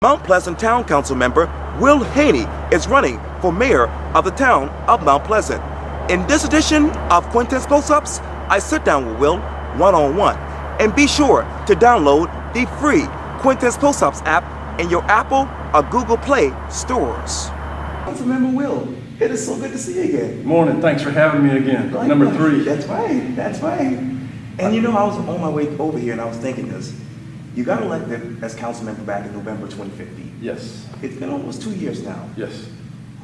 Mount Pleasant Town Council member Will Haynie is running for mayor of the town of Mount Pleasant. In this edition of Quintin's Close-Ups, I sit down with Will one-on-one. And be sure to download the free Quintin's Close-Ups app in your Apple or Google Play stores. Councilmember Will, it is so good to see you again. Morning, thanks for having me again. Likewise. Number 3. That's right. And you know, I was on my way over here and I was thinking this. You got elected as council member back in November 2015. Yes. It's been almost 2 years now. Yes.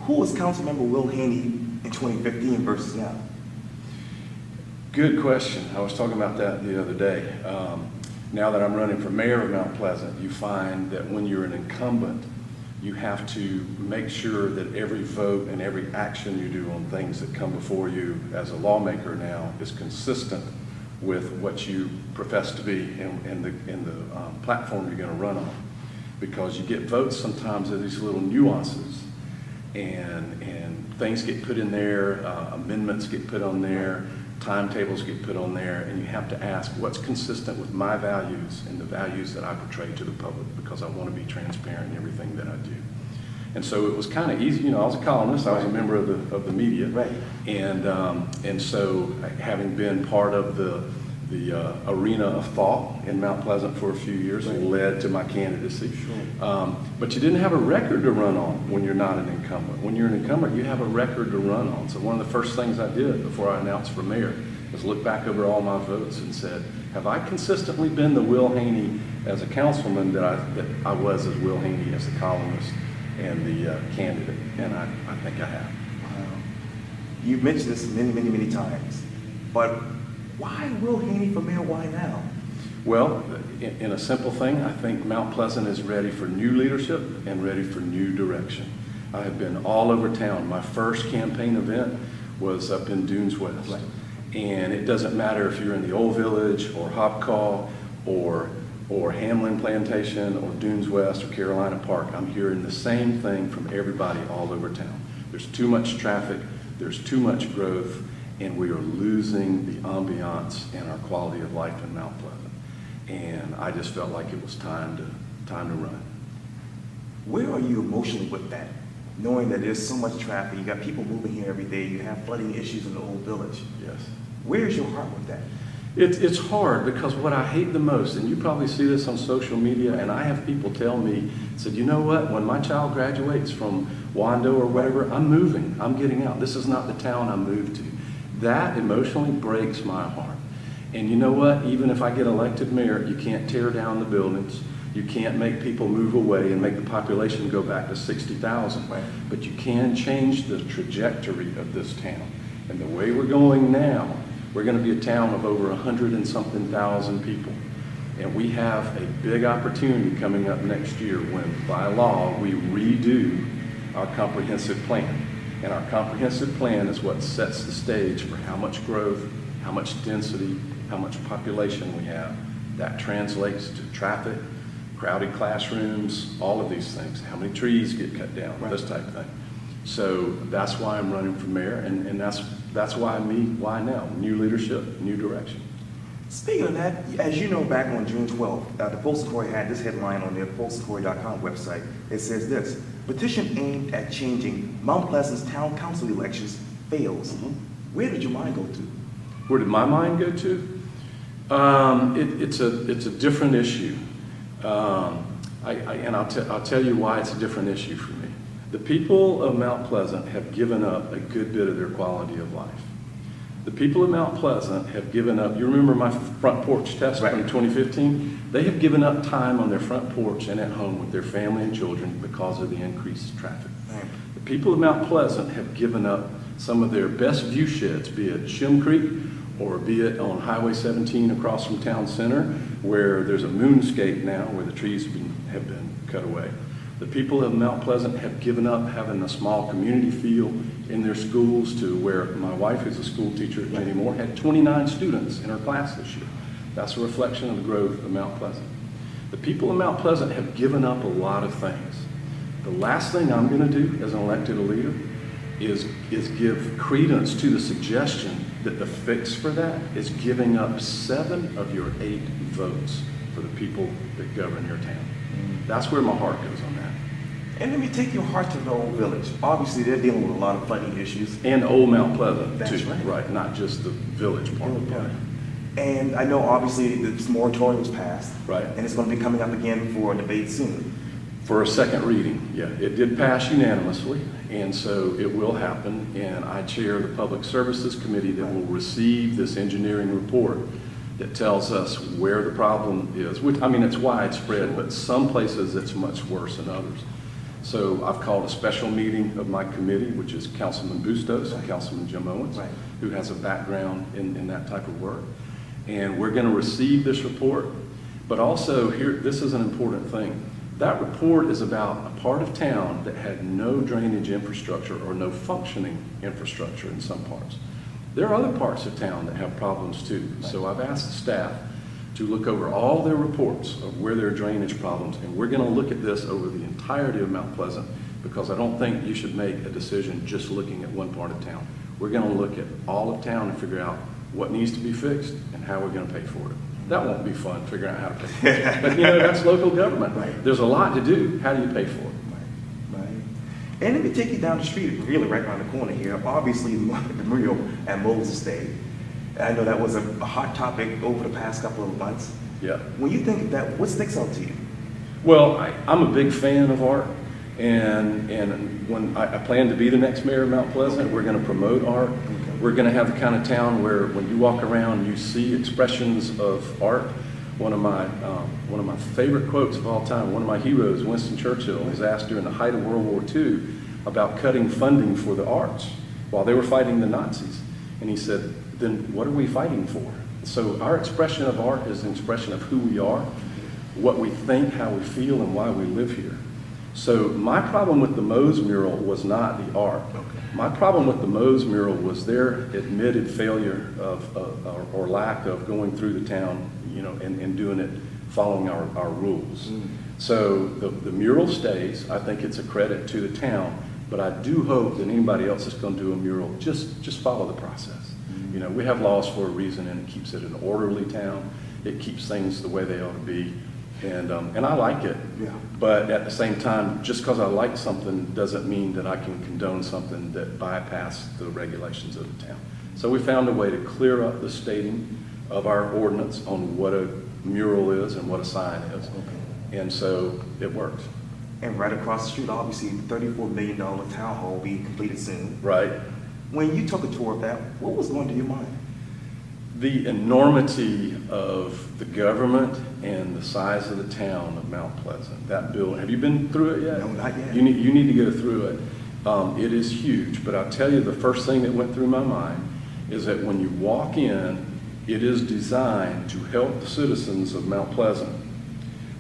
Who was Councilmember Will Haynie in 2015 versus now? Good question. I was talking about that the other day. Now that I'm running for mayor of Mount Pleasant, you find that when you're an incumbent, you have to make sure that every vote and every action you do on things that come before you as a lawmaker now is consistent with what you profess to be and the platform you're going to run on. Because you get votes sometimes of these little nuances, and things get put in there, amendments get put on there, timetables get put on there, and you have to ask what's consistent with my values and the values that I portray to the public, because I want to be transparent in everything that I do. And so it was kind of easy. You know, I was a columnist, I was a member of the media, right. And so having been part of the arena of thought in Mount Pleasant for a few years, right, led to my candidacy. Sure. But you didn't have a record to run on when you're not an incumbent. When you're an incumbent, you have a record to run on. So one of the first things I did before I announced for mayor was look back over all my votes and said, have I consistently been the Will Haynie as a councilman that I was as Will Haynie as the columnist and the candidate? And I think I have. You've mentioned this many times, but why Will Haynie for mayor? Why now? Well, in a simple thing, I think Mount Pleasant is ready for new leadership and ready for new direction. I have been all over town. My first campaign event was up in Dunes West. Right. And it doesn't matter if you're in the Old Village or Hopcaw or Hamlin Plantation or Dunes West or Carolina Park. I'm hearing the same thing from everybody all over town. There's too much traffic, there's too much growth, and we are losing the ambiance and our quality of life in Mount Pleasant. And I just felt like it was time to run. Where are you emotionally with that? Knowing that there's so much traffic, you got people moving here every day, you have flooding issues in the Old Village. Yes. Where's your heart with that? It's hard, because what I hate the most, and you probably see this on social media, and I have people tell me, said, you know what, when my child graduates from Wando or whatever, I'm moving, I'm getting out. This is not the town I moved to. That emotionally breaks my heart. And you know what? Even if I get elected mayor, you can't tear down the buildings. You can't make people move away and make the population go back to 60,000. Right. But you can change the trajectory of this town. And the way we're going now, we're going to be a town of over 100 and something thousand people. And we have a big opportunity coming up next year when, by law, we redo our comprehensive plan. And our comprehensive plan is what sets the stage for how much growth, how much density, how much population we have. That translates to traffic, crowded classrooms, all of these things. How many trees get cut down, right, this type of thing. So that's why I'm running for mayor, and that's why why now? New leadership, new direction. Speaking of that, as you know, back on June 12th, the Post-Corey had this headline on their postcorey.com website. It says this: petition aimed at changing Mount Pleasant's town council elections fails. Mm-hmm. Where did your mind go to? Where did my mind go to? It's a different issue. I'll tell you why it's a different issue for me. The people of Mount Pleasant have given up a good bit of their quality of life. The people of Mount Pleasant have given up, you remember my front porch test, right, from 2015? They have given up time on their front porch and at home with their family and children because of the increased traffic. Right. The people of Mount Pleasant have given up some of their best view sheds, be it Shim Creek or be it on Highway 17 across from Town Center, where there's a moonscape now where the trees have been cut away. The people of Mount Pleasant have given up having a small community feel in their schools, to where my wife, who's a school teacher at Jenny Moore, had 29 students in her class this year. That's a reflection of the growth of Mount Pleasant. The people of Mount Pleasant have given up a lot of things. The last thing I'm going to do as an elected leader is give credence to the suggestion that the fix for that is giving up 7 of your 8 votes for the people that govern your town. That's where my heart goes on that. And let me take your heart to the old village. Obviously, they're dealing with a lot of funding issues. And Old Mount Pleasant, That's too. right. Not just the village part. Yeah. And I know obviously this moratorium was passed. Right. And it's going to be coming up again for a debate soon. For a second reading, yeah. It did pass unanimously, and so it will happen. And I chair the Public Services Committee that will receive this engineering report that tells us where the problem is. Which, I mean, it's widespread, but some places it's much worse than others. So I've called a special meeting of my committee, which is Councilman Bustos and Councilman Jim Owens, who has a background in that type of work. And we're going to receive this report, but also here, this is an important thing. That report is about a part of town that had no drainage infrastructure or no functioning infrastructure in some parts. There are other parts of town that have problems too. So I've asked the staff to look over all their reports of where there are drainage problems, and we're going to look at this over the entirety of Mount Pleasant, because I don't think you should make a decision just looking at one part of town. We're going to look at all of town and figure out what needs to be fixed and how we're going to pay for it. That won't be fun, figuring out how to pay for it. But that's local government. Right. There's a lot to do. How do you pay for it? Right. And let me take you down the street, really right around the corner here. Obviously, the mural at Moses Day. I know that was a hot topic over the past couple of months. Yeah. When you think of that, what sticks out to you? Well, I'm a big fan of art, and when I plan to be the next mayor of Mount Pleasant, we're going to promote art. We're going to have the kind of town where when you walk around, you see expressions of art. One of my favorite quotes of all time, one of my heroes, Winston Churchill, was asked during the height of World War II about cutting funding for the arts while they were fighting the Nazis. And he said, then what are we fighting for? So our expression of art is an expression of who we are, what we think, how we feel, and why we live here. So my problem with the Mose mural was not the art. My problem with the Mose mural was their admitted failure of or lack of going through the town, and doing it following our rules. So the mural stays. I think it's a credit to the town, but I do hope that anybody else that's going to do a mural just follow the process. We have laws for a reason, and it keeps it an orderly town. It keeps things the way they ought to be. And I like it, but at the same time, just because I like something doesn't mean that I can condone something that bypassed the regulations of the town. So we found a way to clear up the stating of our ordinance on what a mural is and what a sign is, and so it works. And right across the street, obviously, the $34 million town hall will be completed soon. Right. When you took a tour of that, what was going to your mind? The enormity of the government and the size of the town of Mount Pleasant. That building, have you been through it yet? No, not yet. You need to go through it. It is huge, but I'll tell you the first thing that went through my mind is that when you walk in, it is designed to help the citizens of Mount Pleasant.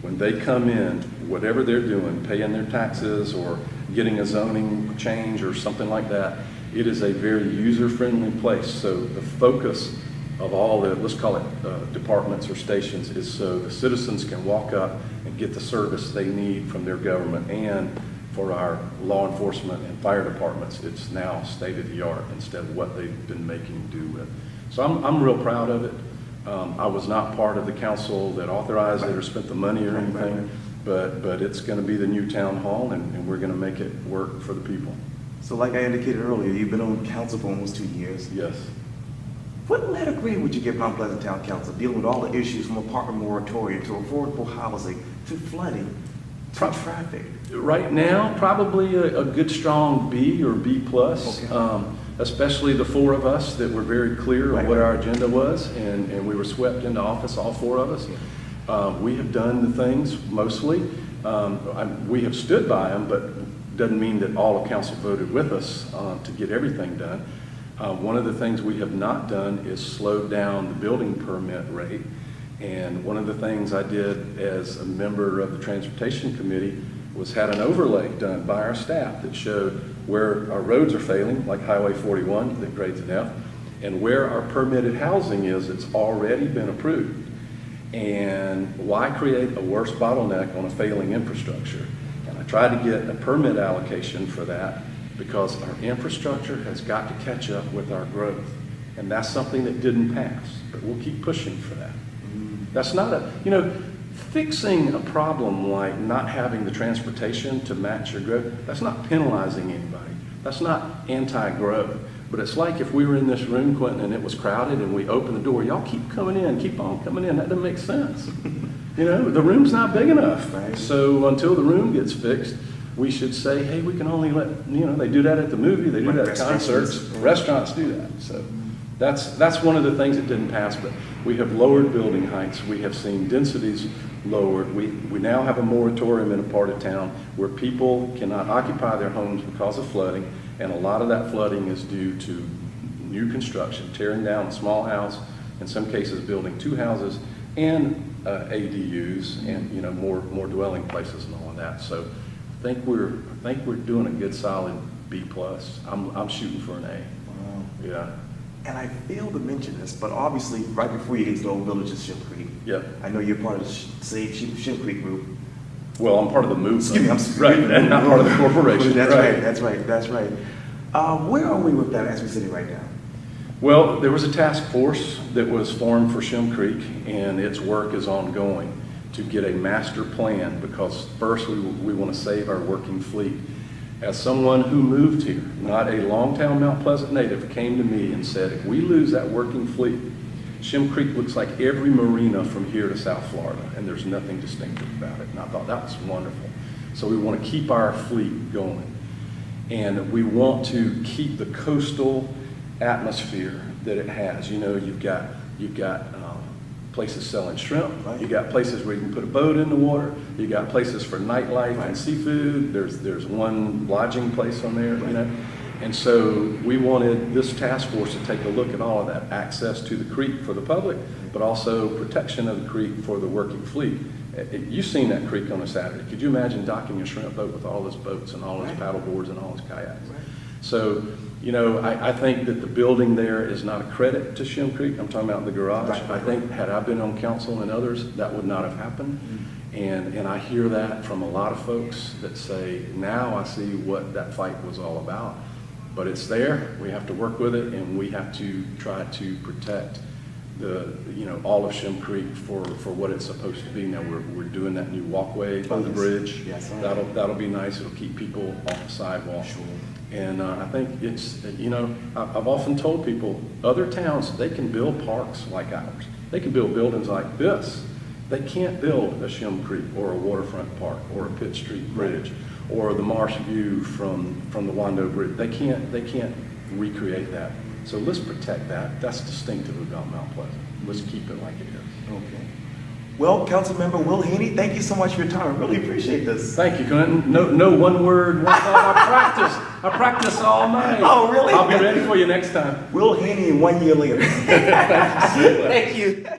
When they come in, whatever they're doing, paying their taxes or getting a zoning change or something like that, it is a very user-friendly place. So the focus of all the, let's call it departments or stations, is so the citizens can walk up and get the service they need from their government. And for our law enforcement and fire departments, it's now state-of-the-art instead of what they've been making do with. So I'm real proud of it. I was not part of the council that authorized it or spent the money or anything, but it's going to be the new town hall, and we're going to make it work for the people. So like I indicated earlier, you've been on council for almost 2 years. Yes. What letter grade would you give Mount Pleasant Town Council dealing with all the issues from apartment moratorium to affordable housing to flooding to traffic? Right now, probably a good strong B or B plus, especially the four of us that were very clear on what our agenda was, and we were swept into office, all four of us. We have done the things mostly. We have stood by them, but doesn't mean that all of council voted with us to get everything done. One of the things we have not done is slowed down the building permit rate. And one of the things I did as a member of the Transportation Committee was had an overlay done by our staff that showed where our roads are failing, like Highway 41 that grades an F, and where our permitted housing is that's already been approved. And why create a worse bottleneck on a failing infrastructure? And I tried to get a permit allocation for that, because our infrastructure has got to catch up with our growth. And that's something that didn't pass, but we'll keep pushing for that. That's not fixing a problem like not having the transportation to match your growth, that's not penalizing anybody. That's not anti-growth. But it's like if we were in this room, Quintin, and it was crowded and we opened the door, y'all keep coming in, keep on coming in. That doesn't make sense. You know, the room's not big enough. Right. So until the room gets fixed, we should say, hey, we can only let, you know, they do that at the movie, they do that at concerts, restaurants do that. So that's one of the things that didn't pass, but we have lowered building heights. We have seen densities lowered. We now have a moratorium in a part of town where people cannot occupy their homes because of flooding, and a lot of that flooding is due to new construction, tearing down a small house, in some cases building 2 houses and ADUs and, you know, more dwelling places and all of that. So I think we're doing a good solid B+. I'm shooting for an A. Wow. Yeah. And I failed to mention this, but obviously, right before you get to the old village of Shim Creek, Yep. I know you're part of the Save Shim Creek group. Well, I'm part of the movement. Excuse me, I'm right, and not part of the corporation. That's right. That's right. Where are we with that as we're sitting right now? Well, there was a task force that was formed for Shim Creek, and its work is ongoing to get a master plan, because first we want to save our working fleet. As someone who moved here, not a longtime Mount Pleasant native, came to me and said, if we lose that working fleet, Shim Creek looks like every marina from here to South Florida, and there's nothing distinctive about it. And I thought that was wonderful. So we want to keep our fleet going. And we want to keep the coastal atmosphere that it has. You know, you've got places selling shrimp. Right. You got places where you can put a boat in the water. You got places for nightlife and seafood. There's one lodging place on there, you know. And so we wanted this task force to take a look at all of that. Access to the creek for the public, but also protection of the creek for the working fleet. You've seen that creek on a Saturday. Could you imagine docking a shrimp boat with all those boats and all those paddle boards and all those kayaks? Right. So, you know, I think that the building there is not a credit to Shim Creek. I'm talking about the garage. Right. I think had I been on council and others, that would not have happened. And I hear that from a lot of folks that say, now I see what that fight was all about. But it's there, we have to work with it, and we have to try to protect all of Shim Creek for what it's supposed to be. Now we're doing that new walkway on the bridge. Yes. That'll be nice. It'll keep people off the sidewalk. Sure. And I think it's, you know, I've often told people, other towns, they can build parks like ours. They can build buildings like this. They can't build a Shim Creek or a waterfront park or a Pitt Street Bridge or the Marsh View from the Wando Bridge. They can't recreate that. So let's protect that. That's distinctive about Mount Pleasant. Let's keep it like it is. Okay. Well, Councilmember Will Haynie, thank you so much for your time. I really appreciate this. Thank you, Quintin. No one word, one thought. I practice all night. Oh, really? I'll be ready for you next time. Will Haynie 1 year later. Thank you. Thank you.